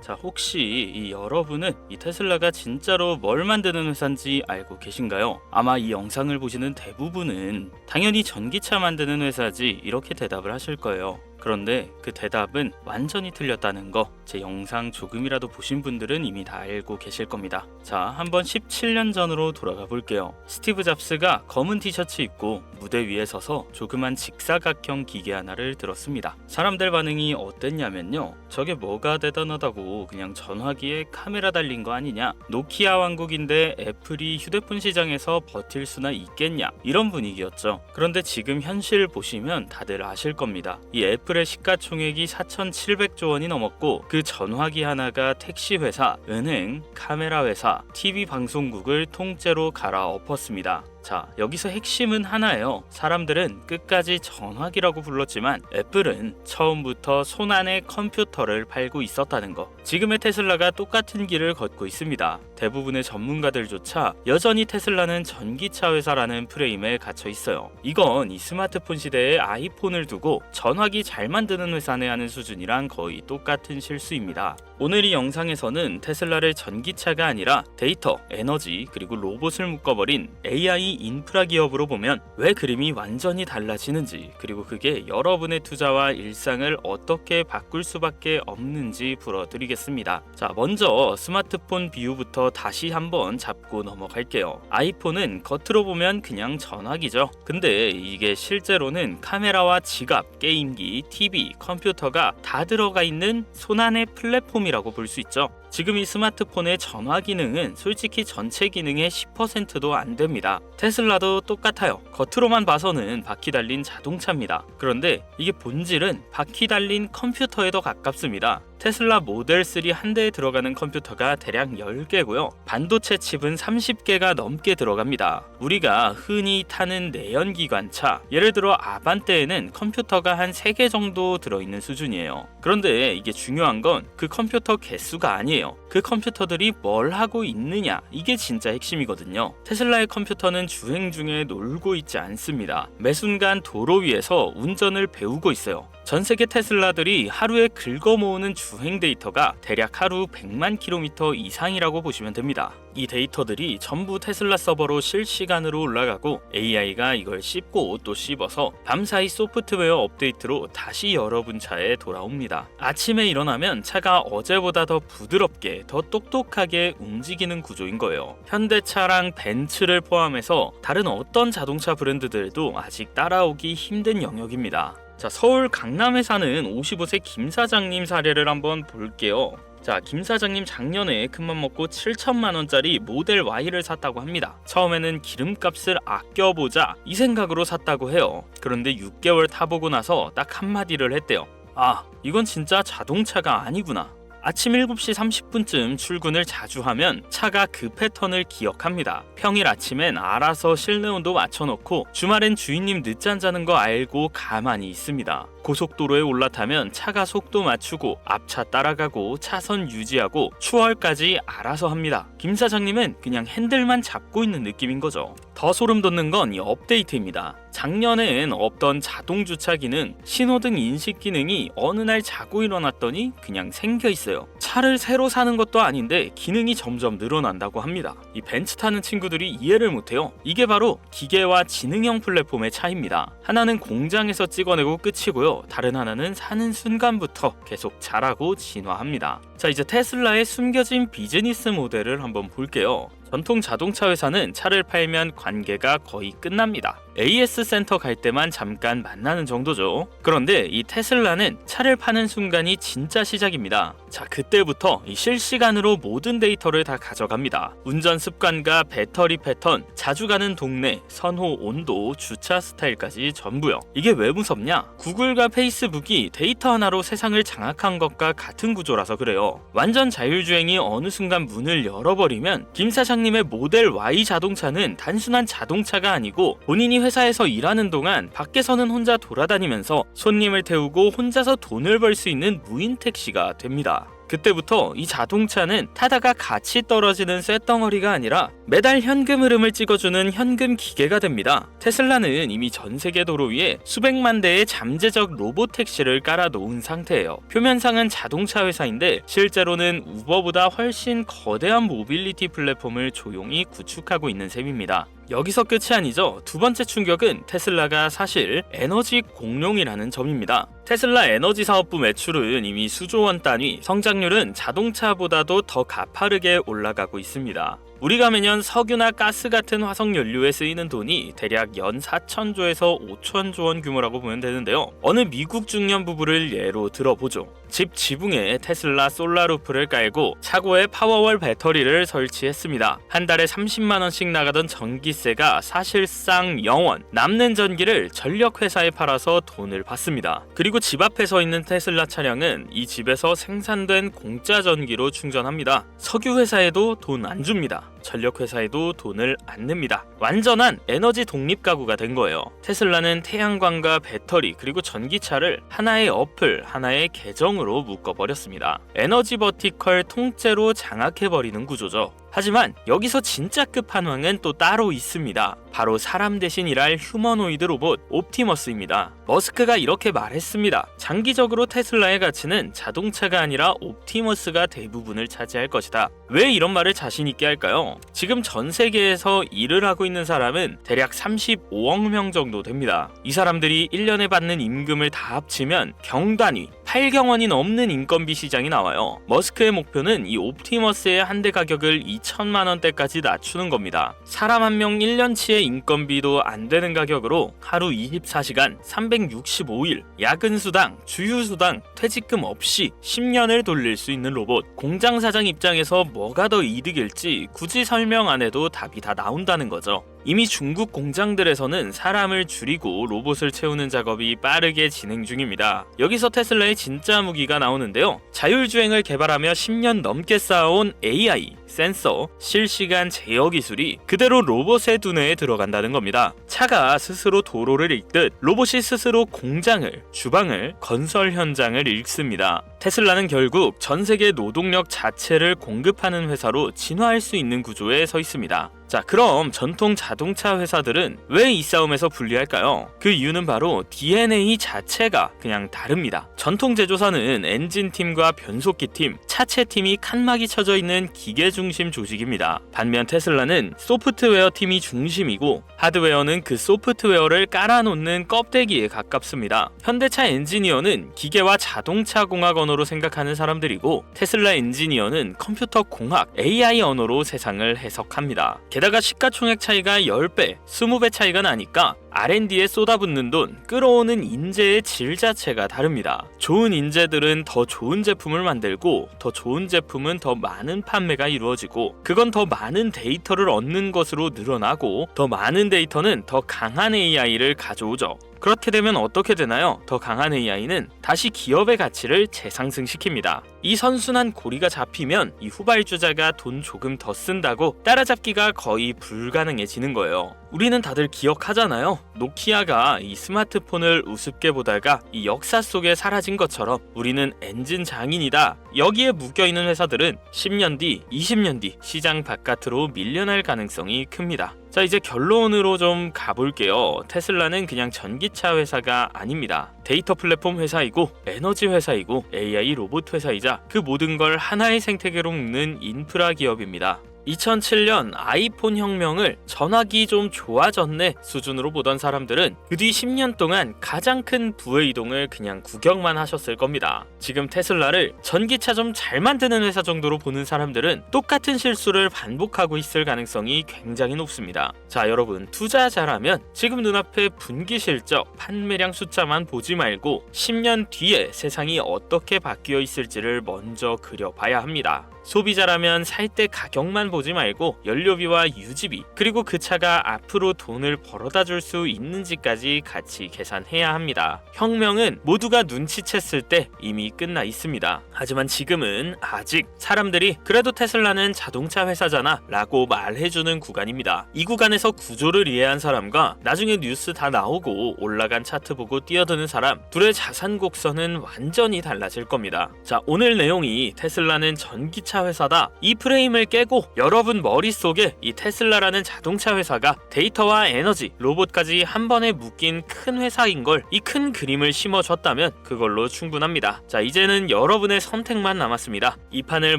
자, 혹시 여러분은 이 테슬라가 진짜로 뭘 만드는 회사인지 알고 계신가요? 아마 이 영상을 보시는 대부분은 당연히 전기차 만드는 회사지 이렇게 대답을 하실 거예요. 그런데 그 대답은 완전히 틀렸다는 거 제 영상 조금이라도 보신 분들은 이미 다 알고 계실 겁니다. 자, 한번 17년 전으로 돌아가 볼게요. 스티브 잡스가 검은 티셔츠 입고 무대 위에 서서 조그만 직사각형 기계 하나를 들었습니다. 사람들 반응이 어땠냐면요, 저게 뭐가 대단하다고 그냥 전화기에 카메라 달린 거 아니냐, 노키아 왕국인데 애플이 휴대폰 시장에서 버틸 수나 있겠냐, 이런 분위기였죠. 그런데 지금 현실 보시면 다들 아실 겁니다. 이 애플의 시가총액이 4,700조 원이 넘었고 그 전화기 하나가 택시 회사, 은행, 카메라 회사, TV 방송국을 통째로 갈아엎었습니다. 자, 여기서 핵심은 하나예요. 사람들은 끝까지 전화기라고 불렀지만 애플은 처음부터 손안의 컴퓨터를 팔고 있었다는 거. 지금의 테슬라가 똑같은 길을 걷고 있습니다. 대부분의 전문가들조차 여전히 테슬라는 전기차 회사라는 프레임에 갇혀 있어요. 이건 이 스마트폰 시대에 아이폰을 두고 전화기 잘 만드는 회사네 하는 수준이랑 거의 똑같은 실수입니다. 오늘 이 영상에서는 테슬라를 전기차가 아니라 데이터, 에너지, 그리고 로봇을 묶어버린 AI 인프라 기업으로 보면 왜 그림이 완전히 달라지는지, 그리고 그게 여러분의 투자와 일상을 어떻게 바꿀 수밖에 없는지 풀어드리겠습니다. 자, 먼저 스마트폰 비유부터 다시 한번 잡고 넘어갈게요. 아이폰은 겉으로 보면 그냥 전화기죠. 근데 이게 실제로는 카메라와 지갑, 게임기, TV, 컴퓨터가 다 들어가 있는 손안의 플랫폼이라고 볼 수 있죠. 지금 이 스마트폰의 전화 기능은 솔직히 전체 기능의 10%도 안 됩니다. 테슬라도 똑같아요. 겉으로만 봐서는 바퀴 달린 자동차입니다. 그런데 이게 본질은 바퀴 달린 컴퓨터에 더 가깝습니다. 테슬라 모델 3 한 대에 들어가는 컴퓨터가 대략 10개고요. 반도체 칩은 30개가 넘게 들어갑니다. 우리가 흔히 타는 내연기관차, 예를 들어 아반떼에는 컴퓨터가 한 3개 정도 들어있는 수준이에요. 그런데 이게 중요한 건 그 컴퓨터 개수가 아니에요. 그 컴퓨터들이 뭘 하고 있느냐, 이게 진짜 핵심이거든요. 테슬라의 컴퓨터는 주행 중에 놀고 있지 않습니다. 매 순간 도로 위에서 운전을 배우고 있어요. 전 세계 테슬라들이 하루에 긁어 모으는 주행 데이터가 대략 하루 100만 킬로미터 이상이라고 보시면 됩니다. 이 데이터들이 전부 테슬라 서버로 실시간으로 올라가고 AI가 이걸 씹고 또 씹어서 밤사이 소프트웨어 업데이트로 다시 여러분 차에 돌아옵니다. 아침에 일어나면 차가 어제보다 더 부드럽게, 더 똑똑하게 움직이는 구조인 거예요. 현대차랑 벤츠를 포함해서 다른 어떤 자동차 브랜드들도 아직 따라오기 힘든 영역입니다. 자, 서울 강남에 사는 55세 김 사장님 사례를 한번 볼게요. 자, 김 사장님 작년에 큰맘 먹고 7천만 원짜리 모델 Y를 샀다고 합니다. 처음에는 기름값을 아껴보자 이 생각으로 샀다고 해요. 그런데 6개월 타보고 나서 딱 한마디를 했대요. 아, 이건 진짜 자동차가 아니구나. 아침 7시 30분쯤 출근을 자주 하면 차가 그 패턴을 기억합니다. 평일 아침엔 알아서 실내 온도 맞춰놓고 주말엔 주인님 늦잠 자는 거 알고 가만히 있습니다. 고속도로에 올라타면 차가 속도 맞추고 앞차 따라가고 차선 유지하고 추월까지 알아서 합니다. 김 사장님은 그냥 핸들만 잡고 있는 느낌인 거죠. 더 소름 돋는 건 이 업데이트입니다. 작년엔 없던 자동 주차 기능, 신호등 인식 기능이 어느 날 자고 일어났더니 그냥 생겨 있어요. 차를 새로 사는 것도 아닌데 기능이 점점 늘어난다고 합니다. 이 벤츠 타는 친구들이 이해를 못해요. 이게 바로 기계와 지능형 플랫폼의 차이입니다. 하나는 공장에서 찍어내고 끝이고요. 다른 하나는 사는 순간부터 계속 자라고 진화합니다. 자, 이제 테슬라의 숨겨진 비즈니스 모델을 한번 볼게요. 전통 자동차 회사는 차를 팔면 관계가 거의 끝납니다. AS 센터 갈 때만 잠깐 만나는 정도죠. 그런데 이 테슬라는 차를 파는 순간이 진짜 시작입니다. 자, 그때부터 이 실시간으로 모든 데이터를 다 가져갑니다. 운전 습관과 배터리 패턴, 자주 가는 동네, 선호 온도, 주차 스타일까지 전부요. 이게 왜 무섭냐? 구글과 페이스북이 데이터 하나로 세상을 장악한 것과 같은 구조라서 그래요. 완전 자율주행이 어느 순간 문을 열어버리면 김 사장님의 모델 Y 자동차는 단순한 자동차가 아니고 본인이 회사에서 일하는 동안 밖에서는 혼자 돌아다니면서 손님을 태우고 혼자서 돈을 벌 수 있는 무인 택시가 됩니다. 그때부터 이 자동차는 타다가 가치 떨어지는 쇳덩어리가 아니라 매달 현금 흐름을 찍어주는 현금 기계가 됩니다. 테슬라는 이미 전 세계 도로 위에 수백만 대의 잠재적 로봇 택시를 깔아놓은 상태예요. 표면상은 자동차 회사인데 실제로는 우버보다 훨씬 거대한 모빌리티 플랫폼을 조용히 구축하고 있는 셈입니다. 여기서 끝이 아니죠. 두 번째 충격은 테슬라가 사실 에너지 공룡이라는 점입니다. 테슬라 에너지 사업부 매출은 이미 수조 원 단위, 성장률은 자동차보다도 더 가파르게 올라가고 있습니다. 우리가 매년 석유나 가스 같은 화석 연료에 쓰이는 돈이 대략 연 4천조에서 5천조 원 규모라고 보면 되는데요. 어느 미국 중년 부부를 예로 들어보죠. 집 지붕에 테슬라 솔라루프를 깔고 차고에 파워월 배터리를 설치했습니다. 한 달에 30만 원씩 나가던 전기세가 사실상 0원, 남는 전기를 전력회사에 팔아서 돈을 받습니다. 그리고 집 앞에 서 있는 테슬라 차량은 이 집에서 생산된 공짜 전기로 충전합니다. 석유회사에도 돈 안 줍니다. 전력회사에도 돈을 안 냅니다. 완전한 에너지 독립 가구가 된 거예요. 테슬라는 태양광과 배터리 그리고 전기차를 하나의 어플, 하나의 계정으로 묶어버렸습니다. 에너지 버티컬 통째로 장악해버리는 구조죠. 하지만 여기서 진짜 끝판왕은 또 따로 있습니다. 바로 사람 대신 일할 휴머노이드 로봇 옵티머스입니다. 머스크가 이렇게 말했습니다. 장기적으로 테슬라의 가치는 자동차가 아니라 옵티머스가 대부분을 차지할 것이다. 왜 이런 말을 자신 있게 할까요? 지금 전 세계에서 일을 하고 있는 사람은 대략 35억 명 정도 됩니다. 이 사람들이 1년에 받는 임금을 다 합치면 경단위 8경원이 넘는 인건비 시장이 나와요. 머스크의 목표는 이 옵티머스의 한 대 가격을 2천만 원대까지 낮추는 겁니다. 사람 한 명 1년치의 인건비도 안 되는 가격으로 하루 24시간 365일 야근 수당, 주휴 수당, 퇴직금 없이 10년을 돌릴 수 있는 로봇. 공장 사장 입장에서 뭐가 더 이득일지 굳이 설명 안 해도 답이 다 나온다는 거죠. 이미 중국 공장들에서는 사람을 줄이고 로봇을 채우는 작업이 빠르게 진행 중입니다. 여기서 테슬라의 진짜 무기가 나오는데요. 자율주행을 개발하며 10년 넘게 쌓아온 AI, 센서, 실시간 제어 기술이 그대로 로봇의 두뇌에 들어간다는 겁니다. 차가 스스로 도로를 읽듯 로봇이 스스로 공장을, 주방을, 건설 현장을 읽습니다. 테슬라는 결국 전 세계 노동력 자체를 공급하는 회사로 진화할 수 있는 구조에 서 있습니다. 자, 그럼 전통 자동차 회사들은 왜 이 싸움에서 불리할까요? 그 이유는 바로 DNA 자체가 그냥 다릅니다. 전통 제조사는 엔진팀과 변속기팀, 차체팀이 칸막이 쳐져 있는 기계 중심 조직입니다. 반면 테슬라는 소프트웨어 팀이 중심이고 하드웨어는 그 소프트웨어를 깔아놓는 껍데기에 가깝습니다. 현대차 엔지니어는 기계와 자동차 공학 언어로 생각하는 사람들이고 테슬라 엔지니어는 컴퓨터 공학, AI 언어로 세상을 해석합니다. 게다가 시가총액 차이가 10배, 20배 차이가 나니까 R&D에 쏟아붓는 돈, 끌어오는 인재의 질 자체가 다릅니다. 좋은 인재들은 더 좋은 제품을 만들고 더 좋은 제품은 더 많은 판매가 이루어지고 그건 더 많은 데이터를 얻는 것으로 늘어나고 더 많은 데이터는 더 강한 AI를 가져오죠. 그렇게 되면 어떻게 되나요? 더 강한 AI는 다시 기업의 가치를 재상승시킵니다. 이 선순환 고리가 잡히면 이 후발주자가 돈 조금 더 쓴다고 따라잡기가 거의 불가능해지는 거예요. 우리는 다들 기억하잖아요. 노키아가 이 스마트폰을 우습게 보다가 이 역사 속에 사라진 것처럼 우리는 엔진 장인이다. 여기에 묶여있는 회사들은 10년 뒤, 20년 뒤 시장 바깥으로 밀려날 가능성이 큽니다. 자, 이제 결론으로 좀 가볼게요. 테슬라는 그냥 전기차 회사가 아닙니다. 데이터 플랫폼 회사이고 에너지 회사이고 AI 로봇 회사이자 그 모든 걸 하나의 생태계로 묶는 인프라 기업입니다. 2007년 아이폰 혁명을 전화기 좀 좋아졌네 수준으로 보던 사람들은 그 뒤 10년 동안 가장 큰 부의 이동을 그냥 구경만 하셨을 겁니다. 지금 테슬라를 전기차 좀 잘 만드는 회사 정도로 보는 사람들은 똑같은 실수를 반복하고 있을 가능성이 굉장히 높습니다. 자, 여러분, 투자 잘하면 지금 눈앞에 분기 실적, 판매량 숫자만 보지 말고 10년 뒤에 세상이 어떻게 바뀌어 있을지를 먼저 그려봐야 합니다. 소비자라면 살 때 가격만 보지 말고 연료비와 유지비, 그리고 그 차가 앞으로 돈을 벌어다 줄 수 있는지까지 같이 계산해야 합니다. 혁명은 모두가 눈치챘을 때 이미 끝나 있습니다. 하지만 지금은 아직 사람들이 그래도 테슬라는 자동차 회사잖아 라고 말해주는 구간입니다. 이 구간에서 구조를 이해한 사람과 나중에 뉴스 다 나오고 올라간 차트 보고 뛰어드는 사람, 둘의 자산 곡선은 완전히 달라질 겁니다. 자, 오늘 내용이 테슬라는 전기차 회사다, 이 프레임을 깨고 여러분 머릿속에 이 테슬라라는 자동차 회사가 데이터와 에너지, 로봇까지 한 번에 묶인 큰 회사인 걸, 이 큰 그림을 심어줬다면 그걸로 충분합니다. 자, 이제는 여러분의 선택만 남았습니다. 이 판을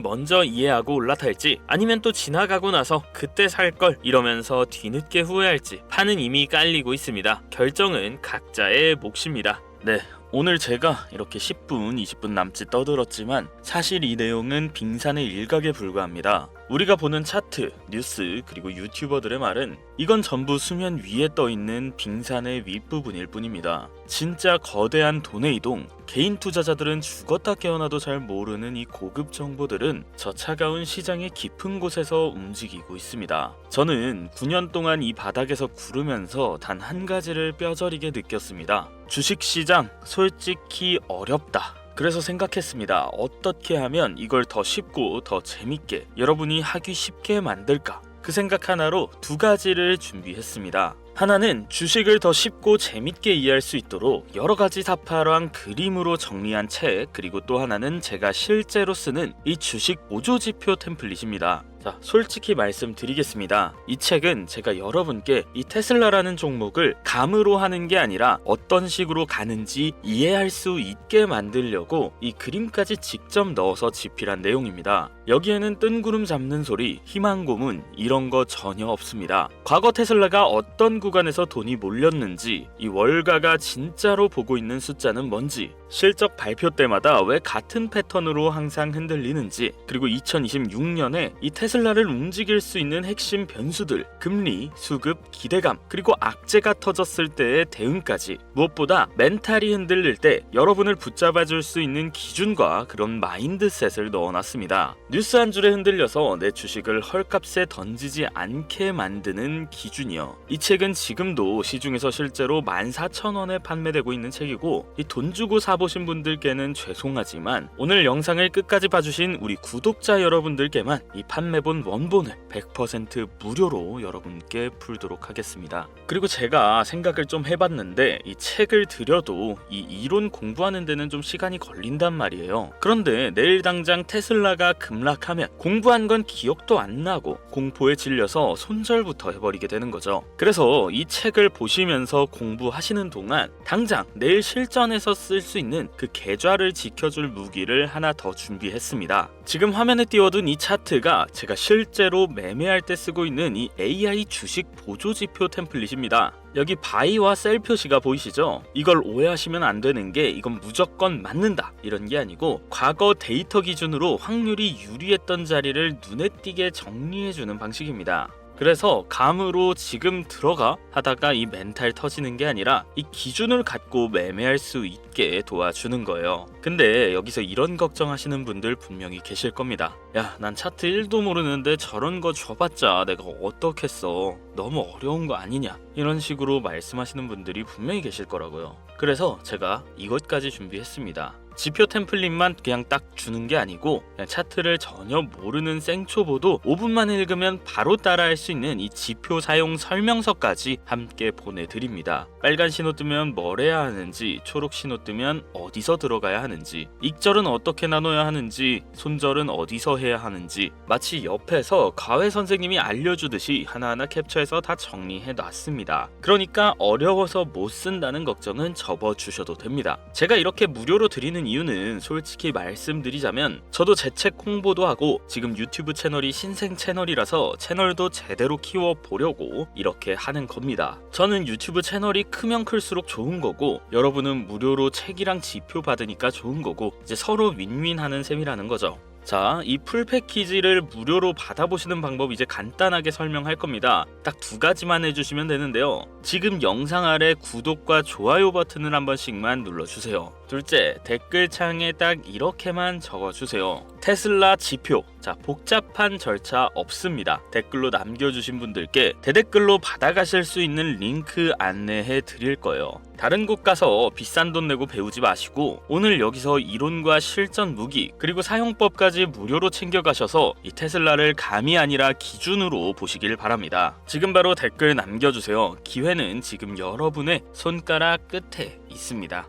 먼저 이해하고 올라탈지, 아니면 또 지나가고 나서 그때 살 걸 이러면서 뒤늦게 후회할지 판은 이미 깔리고 있습니다. 결정은 각자의 몫입니다. 네, 오늘 제가 이렇게 10분, 20분 남짓 떠들었지만 사실 이 내용은 빙산의 일각에 불과합니다. 우리가 보는 차트, 뉴스, 그리고 유튜버들의 말은 이건 전부 수면 위에 떠있는 빙산의 윗부분일 뿐입니다. 진짜 거대한 돈의 이동, 개인 투자자들은 죽었다 깨어나도 잘 모르는 이 고급 정보들은 저 차가운 시장의 깊은 곳에서 움직이고 있습니다. 저는 9년 동안 이 바닥에서 구르면서 단 한 가지를 뼈저리게 느꼈습니다. 주식시장 솔직히 어렵다. 그래서 생각했습니다. 어떻게 하면 이걸 더 쉽고 더 재밌게, 여러분이 하기 쉽게 만들까? 그 생각 하나로 두 가지를 준비했습니다. 하나는 주식을 더 쉽고 재밌게 이해할 수 있도록 여러 가지 사파랑 그림으로 정리한 책, 그리고 또 하나는 제가 실제로 쓰는 이 주식 보조지표 템플릿입니다. 자, 솔직히 말씀드리겠습니다. 이 책은 제가 여러분께 이 테슬라라는 종목을 감으로 하는 게 아니라 어떤 식으로 가는지 이해할 수 있게 만들려고 이 그림까지 직접 넣어서 집필한 내용입니다. 여기에는 뜬구름 잡는 소리, 희망 고문 이런 거 전혀 없습니다. 과거 테슬라가 어떤 구간에서 돈이 몰렸는지, 이 월가가 진짜로 보고 있는 숫자는 뭔지, 실적 발표 때마다 왜 같은 패턴으로 항상 흔들리는지, 그리고 2026년에 이 테슬라를 움직일 수 있는 핵심 변수들, 금리, 수급, 기대감, 그리고 악재가 터졌을 때의 대응까지, 무엇보다 멘탈이 흔들릴 때 여러분을 붙잡아줄 수 있는 기준과 그런 마인드셋을 넣어놨습니다. 뉴스 한 줄에 흔들려서 내 주식을 헐값에 던지지 않게 만드는 기준이요. 이 책은 지금도 시중에서 실제로 14,000원에 판매되고 있는 책이고, 이 돈 주고 사보신 분들께는 죄송하지만 오늘 영상을 끝까지 봐주신 우리 구독자 여러분들께만 이 판매본 원본을 100% 무료로 여러분께 풀도록 하겠습니다. 그리고 제가 생각을 좀 해봤는데 이 책을 들여도 이 이론 공부하는 데는 좀 시간이 걸린단 말이에요. 그런데 내일 당장 테슬라가 급락하면 공부한 건 기억도 안 나고 공포에 질려서 손절부터 해버리게 되는 거죠. 그래서 이 책을 보시면서 공부하시는 동안 당장 내일 실전에서 쓸 수 있는 그 계좌를 지켜줄 무기를 하나 더 준비했습니다. 지금 화면에 띄워둔 이 차트가 제가 실제로 매매할 때 쓰고 있는 이 AI 주식 보조지표 템플릿입니다. 여기 바이와 셀 표시가 보이시죠? 이걸 오해하시면 안 되는 게 이건 무조건 맞는다 이런 게 아니고 과거 데이터 기준으로 확률이 유리했던 자리를 눈에 띄게 정리해주는 방식입니다. 그래서 감으로 지금 들어가 하다가 이 멘탈 터지는 게 아니라 이 기준을 갖고 매매할 수 있게 도와주는 거예요. 근데 여기서 이런 걱정하시는 분들 분명히 계실 겁니다. 야, 난 차트 1도 모르는데 저런 거 줘봤자 내가 어떻겠어, 너무 어려운 거 아니냐, 이런 식으로 말씀하시는 분들이 분명히 계실 거라고요. 그래서 제가 이것까지 준비했습니다. 지표 템플릿만 그냥 딱 주는 게 아니고 그냥 차트를 전혀 모르는 생초보도 5분만 읽으면 바로 따라할 수 있는 이 지표 사용 설명서까지 함께 보내드립니다. 빨간 신호 뜨면 뭘 해야 하는지, 초록 신호 뜨면 어디서 들어가야 하는지, 익절은 어떻게 나눠야 하는지, 손절은 어디서 해야 하는지, 마치 옆에서 과외 선생님이 알려주듯이 하나하나 캡처해서 다 정리해 놨습니다. 그러니까 어려워서 못 쓴다는 걱정은 접어주셔도 됩니다. 제가 이렇게 무료로 드리는 이유는 솔직히 말씀드리자면 저도 제 책 홍보도 하고 지금 유튜브 채널이 신생 채널이라서 채널도 제대로 키워보려고 이렇게 하는 겁니다. 저는 유튜브 채널이 크면 클수록 좋은 거고 여러분은 무료로 책이랑 지표 받으니까 좋은 거고 이제 서로 윈윈하는 셈이라는 거죠. 자, 이 풀 패키지를 무료로 받아보시는 방법 이제 간단하게 설명할 겁니다. 딱 두 가지만 해주시면 되는데요. 지금 영상 아래 구독과 좋아요 버튼을 한 번씩만 눌러주세요. 둘째, 댓글창에 딱 이렇게만 적어주세요. 테슬라 지표. 자, 복잡한 절차 없습니다. 댓글로 남겨주신 분들께 대댓글로 받아가실 수 있는 링크 안내해 드릴 거예요. 다른 곳 가서 비싼 돈 내고 배우지 마시고 오늘 여기서 이론과 실전 무기 그리고 사용법까지 무료로 챙겨가셔서 이 테슬라를 감이 아니라 기준으로 보시길 바랍니다. 지금 바로 댓글 남겨주세요. 기회는 지금 여러분의 손가락 끝에 있습니다.